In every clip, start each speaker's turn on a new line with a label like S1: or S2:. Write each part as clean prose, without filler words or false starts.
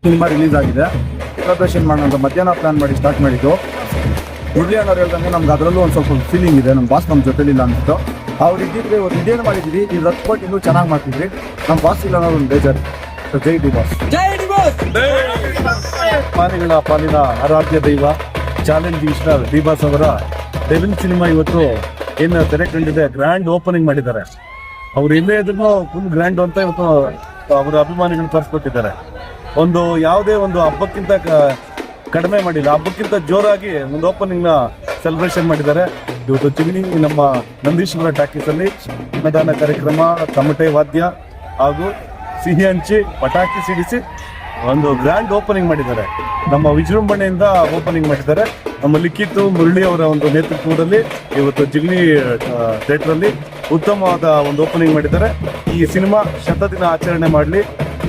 S1: Cinema release ಆಗಿದೆ. Celebration ಮಾಡೋಣ ಅಂತ ಮಧ್ಯಾಹ್ನ ಪ್ಲಾನ್ ಮಾಡಿ ಸ್ಟಾರ್ಟ್ ಮಾಡಿದ್ದು. ಮುರಳಿ ಅಣ್ಣವ್ರು ಹೇಳ್ದಂಗೆ ನಮ್ಗೆ ಅದರಲ್ಲೂ ಒಂದು ಸ್ವಲ್ಪ ಫೀಲಿಂಗ್ ಇದೆ, ನಮ್ಮ ಬಾಸ್ ನಮ್ಮ ಜೊತೆಲಿಲ್ಲ ಅಂದ್ಬಿಟ್ಟು. ಅವ್ರು ಇದ್ದಿದ್ರೆ ಇವತ್ತು ಇದೇನು ಮಾಡಿದ್ವಿ, ಈ ರತ್ಪಟ್ಟು ಇನ್ನೂ ಚೆನ್ನಾಗಿ ಮಾಡ್ತಿದ್ವಿ. ನಮ್ಮ ಬಾಸ್ ಇಲ್ಲ ಅನ್ನೋದು ಒಂದು ಬೇಜಾರು. ಜೈ ಡಿ ಬಾಸ್. ಅಭಿಮಾನಿಗಳ ಪಾಲಿನ ಆರಾಧ್ಯ ದೈವ ಚಾಲೆಂಜಿಂಗ್ ಸ್ಟಾರ್ ಡಿ ಬಾಸ್ ಅವರ ಡೆವಿಲ್ ಸಿನಿಮಾ ಇವತ್ತು ಏನು ತೆರೆ ಕಂಡಿದೆ, ಗ್ರ್ಯಾಂಡ್ ಓಪನಿಂಗ್ ಮಾಡಿದ್ದಾರೆ. ಅವ್ರು ಎಲ್ಲೇ ಇದ್ರೂ ಫುಲ್ ಗ್ರ್ಯಾಂಡ್ ಅಂತ ಇವತ್ತು ಅವರ ಅಭಿಮಾನಿಗಳು ತೋರಿಸ್ಕೊಟ್ಟಿದ್ದಾರೆ. ಒಂದು ಯಾವುದೇ ಒಂದು ಹಬ್ಬಕ್ಕಿಂತ ಕಡಿಮೆ ಮಾಡಿಲ್ಲ, ಹಬ್ಬಕ್ಕಿಂತ ಜೋರಾಗಿ ಒಂದು ಓಪನಿಂಗ್ನ ಸೆಲೆಬ್ರೇಷನ್ ಮಾಡಿದ್ದಾರೆ. ಇವತ್ತು ಚಿಗಣಿ ನಮ್ಮ ನಂದೀಶ್ವರ ಟಾಕೀಸಲ್ಲಿ ಅನ್ನದಾನ ಕಾರ್ಯಕ್ರಮ, ತಮಟೆ ವಾದ್ಯ ಹಾಗೂ ಸಿಹಿ ಹಂಚಿ ಪಟಾಕಿ ಸಿಡಿಸಿ ಒಂದು ಗ್ರ್ಯಾಂಡ್ ಓಪನಿಂಗ್ ಮಾಡಿದ್ದಾರೆ. ನಮ್ಮ ವಿಜೃಂಭಣೆಯಿಂದ ಓಪನಿಂಗ್ ಮಾಡಿದ್ದಾರೆ. ನಮ್ಮ ಲಿಖಿತ್ ಮುರಳಿ ಅವರ ಒಂದು ನೇತೃತ್ವದಲ್ಲಿ ಇವತ್ತು ಜಿಗಣಿ ಥಿಯೇಟ್ರಲ್ಲಿ ಉತ್ತಮವಾದ ಒಂದು ಓಪನಿಂಗ್ ಮಾಡಿದ್ದಾರೆ. ಈ ಸಿನಿಮಾ ಶತದಿನ ಆಚರಣೆ ಮಾಡಲಿ,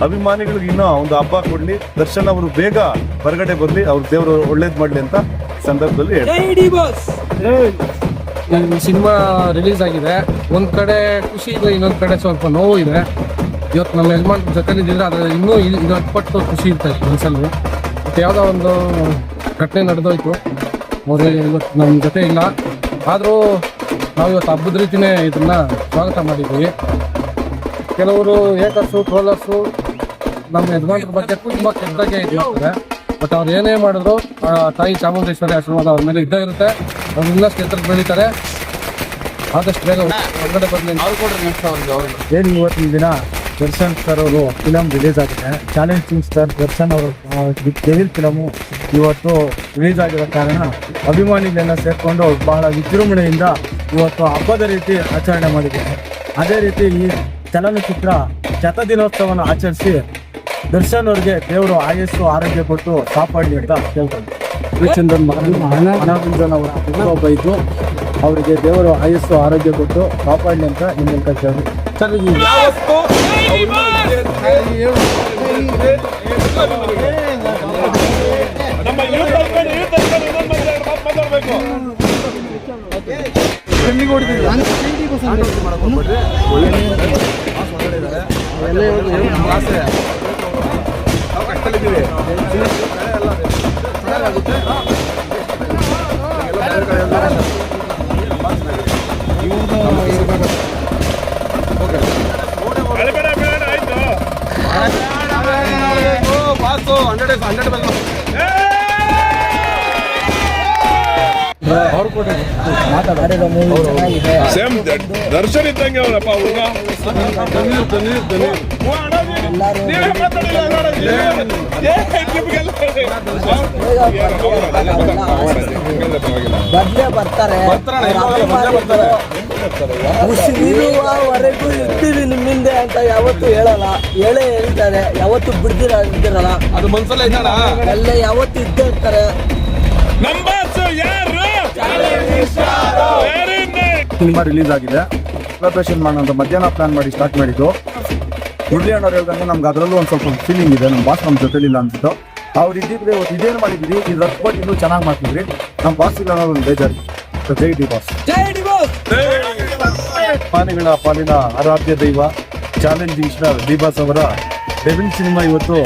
S1: ಅಭಿಮಾನಿಗಳಿಗೆ ಇನ್ನೂ ಒಂದು ಹಬ್ಬ ಕೊಡಲಿ, ದರ್ಶನ್ ಅವರು ಬೇಗ ಹೊರಗಡೆ ಬರಲಿ, ಅವ್ರ ದೇವರು ಒಳ್ಳೇದು ಮಾಡಲಿ ಅಂತ ಸಂದರ್ಭದಲ್ಲಿ
S2: ಸಿನಿಮಾ ರಿಲೀಸ್ ಆಗಿದೆ. ಒಂದ್ ಕಡೆ ಖುಷಿ ಇದೆ, ಇನ್ನೊಂದ್ ಕಡೆ ಸ್ವಲ್ಪ ನೋವು ಇದೆ. ಇವತ್ತು ನಮ್ಮ ಯಜಮಾನ್ ಜೊತೆಲಿದ್ದಿದ್ರೆ ಅದ್ರ ಇನ್ನೂ ಇದೊಂದು ಪಟ್ಟು ಖುಷಿ ಇರ್ತಾಯಿತ್ತು ಮನಸ್ಸಲ್ಲಿ. ಮತ್ತು ಯಾವುದೋ ಒಂದು ಘಟನೆ ನಡೆದೋಯ್ತು, ಅವರು ಇವತ್ತು ನಮ್ಮ ಜೊತೆ ಇಲ್ಲ. ಆದರೂ ನಾವು ಇವತ್ತು ಹಬ್ಬದ ರೀತಿಯೇ ಇದನ್ನ ಸ್ವಾಗತ ಮಾಡಿದ್ದೀವಿ. ಕೆಲವರು ಏಕರ್ಸು ಟ್ರೋಲರ್ಸು ನಮ್ಮ ಯಜಮಾನ್ರ ಬಗ್ಗೆ ತುಂಬ ಕೆಟ್ಟದಾಗೆ ಇರ್ತಾರೆ. ಬಟ್ ಅವ್ರು ಏನೇ ಮಾಡಿದ್ರು ತಾಯಿ ಚಾಮುಂಡೇಶ್ವರಿ ಆಶೀರ್ವಾದ ಅವ್ರ ಮೇಲೆ ಇದ್ದೇ ಇರುತ್ತೆ. ಅವ್ರು ಇನ್ನಷ್ಟು ಎತ್ತರಕ್ಕೆ ಬೆಳೀತಾರೆ. ಆದಷ್ಟು ಬೇಗ ಹೊರಗಡೆ ಬರಲಿ.
S1: ಏನು ಇವತ್ತಿನ ದಿನ ದರ್ಶನ್ ಸರ್ ಅವರು ಫಿಲಮ್ ರಿಲೀಸ್ ಆಗಿದೆ. ಚಾಲೆಂಜಿಂಗ್ ಸ್ಟಾರ್ ದರ್ಶನ್ ಅವರು ಡೆವಿಲ್ ಫಿಲಮು ಇವತ್ತು ರಿಲೀಸ್ ಆಗಿರೋ ಕಾರಣ ಅಭಿಮಾನಿಗಳೆಲ್ಲ ಸೇರಿಕೊಂಡು ಬಹಳ ವಿಜೃಂಭಣೆಯಿಂದ ಇವತ್ತು ಹಬ್ಬದ ರೀತಿ ಆಚರಣೆ ಮಾಡಿದ್ದಾರೆ. ಅದೇ ರೀತಿ ಈ ಚಲನಚಿತ್ರ ಶತದಿನೋತ್ಸವವನ್ನು ಆಚರಿಸಿ ದರ್ಶನ್ ಅವ್ರಿಗೆ ದೇವರು ಆಯಸ್ಸು ಆರೋಗ್ಯ ಕೊಟ್ಟು ಕಾಪಾಡಲಿ ಅಂತ ಕೇಳ್ಕೊಂಡು ರವಿಚಂದ್ರನ್ ಅನಾರಂಜನ್ ಅವರ ಹುಟ್ಟುಹಬ್ಬ ಇದ್ದು, ಅವರಿಗೆ ದೇವರು ಆಯಸ್ಸು ಆರೋಗ್ಯ ಕೊಟ್ಟು ಕಾಪಾಡಲಿ ಅಂತ ನಿಮ್ಮ ಮೂಲಕ ಕೇಳಿ.
S3: ಸೇಮ್ ದರ್ಶನ್ ಇದ್ದಂಗೆ ಅವರಪ್ಪ ಹುಡುಗ.
S4: ಬರ್ತಾರೆ ಇರುವವರೆಗೂ ಇರ್ತೀವಿ ನಿಮ್ಮಿಂದೆ ಅಂತ ಯಾವತ್ತು ಹೇಳಲ್ಲ. ಹೇಳ್ತಾರೆ, ಯಾವತ್ತು ಬಿಡ್ದಿರಲ್ಲ.
S3: ಅದು ಮನ್ಸಲ್ಲ ಇದ್ದಾಳ
S4: ಎಲ್ಲ ಯಾವತ್ತು ಇದ್ದೇ ಇರ್ತಾರೆ.
S1: ಸಿನಿಮಾ ರಿಲೀಸ್ ಆಗಿದೆ. ಸೆಲೆಬ್ರೇಷನ್ ಮಾಡೋಣ ಅಂತ ಮಧ್ಯಾಹ್ನ ಪ್ಲಾನ್ ಮಾಡಿ ಸ್ಟಾರ್ಟ್ ಮಾಡಿದ್ದು. ಮುರಳಿ ಅಣ್ಣವ್ರು ಹೇಳ್ದಂಗೆ ನಮ್ಗೆ ಅದರಲ್ಲೂ ಒಂದು ಸ್ವಲ್ಪ ಫೀಲಿಂಗ್ ಇದೆ, ನಮ್ಮ ಬಾಸ್ ನಮ್ಮ ಜೊತೆಲಿಲ್ಲ ಅಂದ್ಬಿಟ್ಟು. ಅವ್ರು ಇದ್ದಿದ್ರೆ ಇವತ್ತು ಇದೇನು ಮಾಡಿದ್ವಿ, ಈ ರತ್ಪಟ್ಟು ಇನ್ನೂ ಚೆನ್ನಾಗಿ ಮಾಡ್ತಿದ್ವಿ. ನಮ್ಮ ಬಾಸ್ ಇಲ್ಲ ಅನ್ನೋದು ಒಂದು ಬೇಜಾರು. ಜೈ ಡಿ ಬಾಸ್. ಅಭಿಮಾನಿಗಳ ಪಾಲಿನ ಆರಾಧ್ಯ ದೈವ ಚಾಲೆಂಜಿಂಗ್ ಸ್ಟಾರ್ ಡಿ ಬಾಸ್ ಅವರ ಡೆವಿಲ್ ಸಿನಿಮಾ ಇವತ್ತು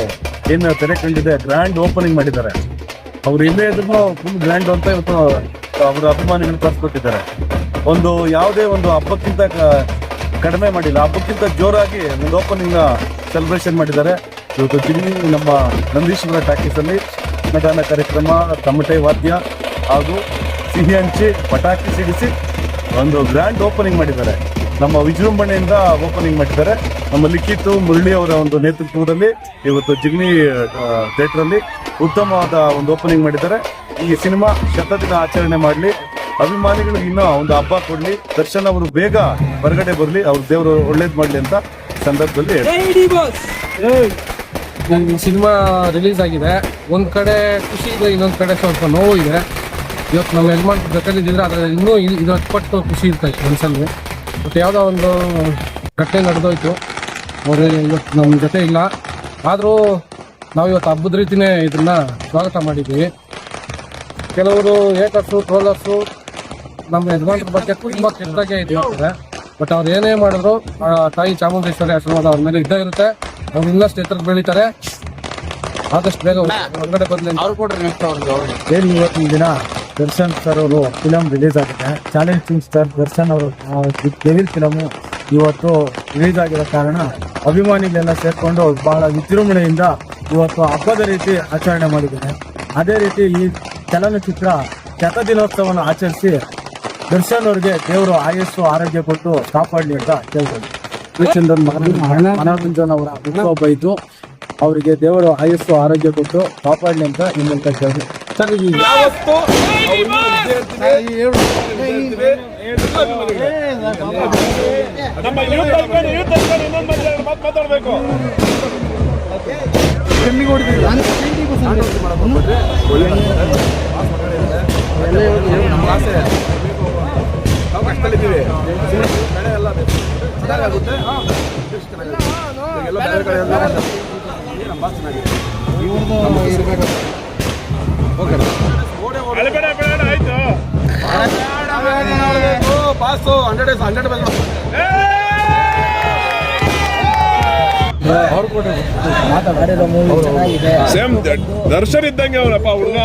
S1: ಏನು ತೆರೆ ಕಂಡಿದೆ, ಗ್ರ್ಯಾಂಡ್ ಓಪನಿಂಗ್ ಮಾಡಿದ್ದಾರೆ. ಅವ್ರು ಎಲ್ಲೇ ಇದ್ರೂ ಫುಲ್ ಗ್ರ್ಯಾಂಡ್ ಅಂತ ಇವತ್ತು ಅವರ ಅಭಿಮಾನಿಗಳು ತೋರಿಸ್ಕೊಟ್ಟಿದ್ದಾರೆ. ಒಂದು ಯಾವುದೇ ಒಂದು ಹಬ್ಬಕ್ಕಿಂತ ಕಡಿಮೆ ಮಾಡಿಲ್ಲ, ಹಬ್ಬಕ್ಕಿಂತ ಜೋರಾಗಿ ಒಂದು ಓಪನಿಂಗ್ನ ಸೆಲೆಬ್ರೇಷನ್ ಮಾಡಿದ್ದಾರೆ. ಇವತ್ತು ಚಿಗಣಿ ನಮ್ಮ ನಂದೀಶ್ವರ ಟಾಕೀಸಲ್ಲಿ ಅನ್ನದಾನ ಕಾರ್ಯಕ್ರಮ, ತಮಟೆ ವಾದ್ಯ ಹಾಗೂ ಸಿಹಿ ಹಂಚಿ ಪಟಾಕಿ ಸಿಡಿಸಿ ಒಂದು ಗ್ರ್ಯಾಂಡ್ ಓಪನಿಂಗ್ ಮಾಡಿದ್ದಾರೆ. ನಮ್ಮ ವಿಜೃಂಭಣೆಯಿಂದ ಓಪನಿಂಗ್ ಮಾಡಿದ್ದಾರೆ. ನಮ್ಮ ಲಿಖಿತ್ ಮುರಳಿ ಅವರ ಒಂದು ನೇತೃತ್ವದಲ್ಲಿ ಇವತ್ತು ಜಿಗಣಿ ಥಿಯೇಟ್ರಲ್ಲಿ ಉತ್ತಮವಾದ ಒಂದು ಓಪನಿಂಗ್ ಮಾಡಿದ್ದಾರೆ. ಈ ಸಿನಿಮಾ ಶತದಿನ ಆಚರಣೆ ಮಾಡಲಿ, ಅಭಿಮಾನಿಗಳಿಗೆ ಇನ್ನೂ ಒಂದು ಹಬ್ಬ ಕೊಡಲಿ, ದರ್ಶನ್ ಅವರು ಬೇಗ ಹೊರಗಡೆ ಬರಲಿ, ಅವ್ರ ದೇವರು ಒಳ್ಳೇದು ಮಾಡಲಿ ಅಂತ ಸಂದರ್ಭದಲ್ಲಿ
S2: ಸಿನಿಮಾ ರಿಲೀಸ್ ಆಗಿದೆ. ಒಂದ್ ಕಡೆ ಖುಷಿ ಇದೆ, ಇನ್ನೊಂದ್ ಕಡೆ ಸ್ವಲ್ಪ ನೋವು ಇದೆ. ಇವತ್ತು ನಮ್ಮ ಯಜಮಾನ್ ಜೊತೆಲಿದ್ದಿದ್ರೆ ಅದ್ರ ಇನ್ನೂ ಇದೊಂದು ಪಟ್ಟು ಖುಷಿ ಇರ್ತಾಯಿತ್ತು ಮನಸ್ಸಲ್ಲಿ. ಮತ್ತು ಯಾವುದೋ ಒಂದು ಘಟನೆ ನಡೆದೋಯ್ತು, ಅವರು ಇವತ್ತು ನಮ್ಮ ಜೊತೆ ಇಲ್ಲ. ಆದರೂ ನಾವು ಇವತ್ತು ಹಬ್ಬದ ರೀತಿಯೇ ಇದನ್ನ ಸ್ವಾಗತ ಮಾಡಿದ್ದೀವಿ. ಕೆಲವರು ಏಕರ್ಸು ಟ್ರೋಲರ್ಸು ನಮ್ಮ ಯಜಮಾನ್ರ ಬಗ್ಗೆ ತುಂಬ ಕೆಟ್ಟದಾಗೆ ಇರ್ತಾರೆ. ಬಟ್ ಅವ್ರು ಏನೇ ಮಾಡಿದ್ರು ತಾಯಿ ಚಾಮುಂಡೇಶ್ವರಿ ಆಶೀರ್ವಾದ ಅವ್ರ ಮೇಲೆ ಇದ್ದೇ ಇರುತ್ತೆ. ಅವ್ರು ಇನ್ನಷ್ಟು ಎತ್ತರಕ್ಕೆ ಬೆಳೀತಾರೆ. ಆದಷ್ಟು ಬೇಗ ಹೊರಗಡೆ ಬರಲಿ ಅವ್ರು ಕೊಡ್ರಿ ನೆಕ್ಸ್ಟ್ ಅವ್ರಿಗೆ
S1: ಏನು ಇವತ್ತಿನ ದಿನ ದರ್ಶನ್ ಸರ್ ಅವರು ಫಿಲಮ್ ರಿಲೀಸ್ ಆಗಿದೆ. ಚಾಲೆಂಜಿಂಗ್ ಸ್ಟಾರ್ ದರ್ಶನ್ ಅವರು ಡೆವಿಲ್ ಫಿಲಮು ಇವತ್ತು ರಿಲೀಸ್ ಆಗಿರೋ ಕಾರಣ ಅಭಿಮಾನಿಗಳೆಲ್ಲ ಸೇರ್ಕೊಂಡು ಬಹಳ ವಿಜೃಂಭಣೆಯಿಂದ ಇವತ್ತು ಹಬ್ಬದ ರೀತಿ ಆಚರಣೆ ಮಾಡಿದ್ದಾರೆ. ಅದೇ ರೀತಿ ಈ ಚಲನಚಿತ್ರ ಶತದಿನೋತ್ಸವವನ್ನು ಆಚರಿಸಿ ದರ್ಶನ್ ಅವ್ರಿಗೆ ದೇವರು ಆಯಸ್ಸು ಆರೋಗ್ಯ ಕೊಟ್ಟು ಕಾಪಾಡಲಿ ಅಂತ ಕೇಳ್ತಾರೆ. ಚಂದ್ರನ್ ಮನೋರಂಜನ್ ಅವರ ಹುಟ್ಟುಹಬ್ಬ ಇದ್ದು ಅವರಿಗೆ ದೇವರು ಆಯಸ್ಸು ಆರೋಗ್ಯ ಕೊಟ್ಟು ಕಾಪಾಡಲಿ ಅಂತ ನಿಮ್ಮಂತ ಕೇಳಿದೆ. ಸರ್
S3: ಯಾವತ್ತು ನಮ್ಮ ಯೂತ್ ಇನ್ನೊಂದು ಮಾತಾಡ್ಬೇಕು. ಅವಕಾಶದಲ್ಲಿದ್ದೀವಿ. ಆಗುತ್ತೆ ಆಯ್ತು ಪಾಸು 100
S4: ಮಾತಾಡಿರೋ ಮೂವಿ ಚೆನ್ನಾಗಿದೆ.
S3: ಸೇಮ್ ದರ್ಶನ್ ಇದ್ದಂಗೆ ಅವನಪ್ಪ ಹುಡುಗ.